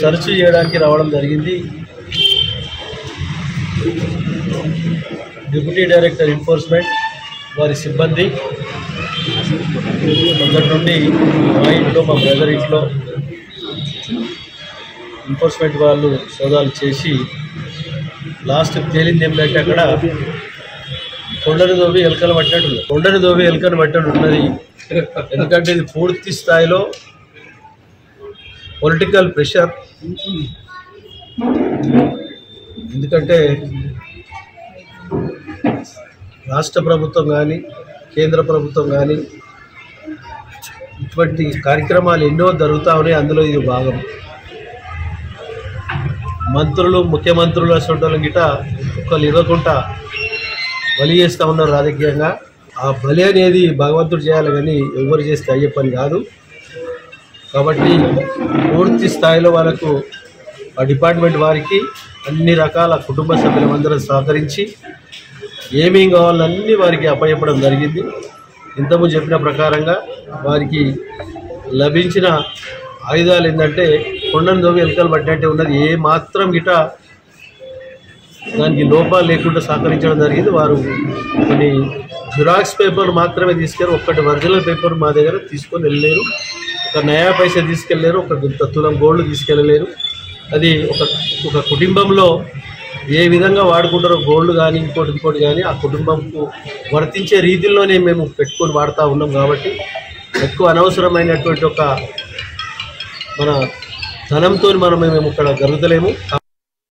Search చేయడానికి రావడం జరిగింది. డిప్యూటీ డైరెక్టర్ ఎన్ఫోర్స్మెంట్ వారి సిబ్బంది మొదటి నుండి మా ఇంట్లో మా బ్రదర్ ఇంట్లో ఎన్ఫోర్స్మెంట్ వాళ్ళు సోదాలు చేసి లాస్ట్కి తేలింది ఏంటంటే అక్కడ కొండను దోవి ఎలుకలు పట్టినట్టు ఉన్నది. ఎందుకంటే ఇది పూర్తి స్థాయిలో పొలిటికల్ ప్రెషర్. ఎందుకంటే రాష్ట్ర ప్రభుత్వం కానీ కేంద్ర ప్రభుత్వం కానీ ఇటువంటి కార్యక్రమాలు ఎన్నో జరుగుతూ ఉన్నాయి. అందులో ఇది భాగం. మంత్రులు ముఖ్యమంత్రులు అసలు గిట ఒకళ్ళు ఇవ్వకుండా బలి చేస్తూ ఉన్నారు రాజకీయంగా. ఆ బలి అనేది భగవంతుడు చేయాలి కానీ ఎవరు చేస్తే అయ్యే పని కాదు. కాబట్టి పూర్తి స్థాయిలో వాళ్ళకు ఆ డిపార్ట్మెంట్ వారికి అన్ని రకాల కుటుంబ సభ్యులందరూ సహకరించి ఏమేం కావాలన్నీ వారికి అప్పచెప్పడం జరిగింది. ఇంతకుముందు చెప్పిన ప్రకారంగా వారికి లభించిన ఆయుధాలు ఏంటంటే కొండను దోవి ఎలుకలు పట్టినట్టే ఉన్నది. ఏ మాత్రం గిట దానికి లోపాలు లేకుండా సహకరించడం జరిగింది. వారు కొన్ని జిరాక్స్ పేపర్ మాత్రమే తీసుకెళ్ళి ఒక్కటి ఒరిజినల్ పేపర్ మా దగ్గర తీసుకొని వెళ్ళలేరు. ఒక నయా పైసా తీసుకెళ్ళలేరు. ఒక తులం గోల్డ్ తీసుకెళ్ళలేరు. అది ఒక కుటుంబంలో ఏ విధంగా వాడుకుంటారో గోల్డ్ కానీ ఇంకోటి కానీ ఆ కుటుంబంకు వర్తించే రీతిలోనే మేము పెట్టుకొని వాడుతూ ఉన్నాం. కాబట్టి ఎక్కువ అనవసరమైనటువంటి ఒక మన ధనంతో మేము ఇక్కడ జరుగుతలేము.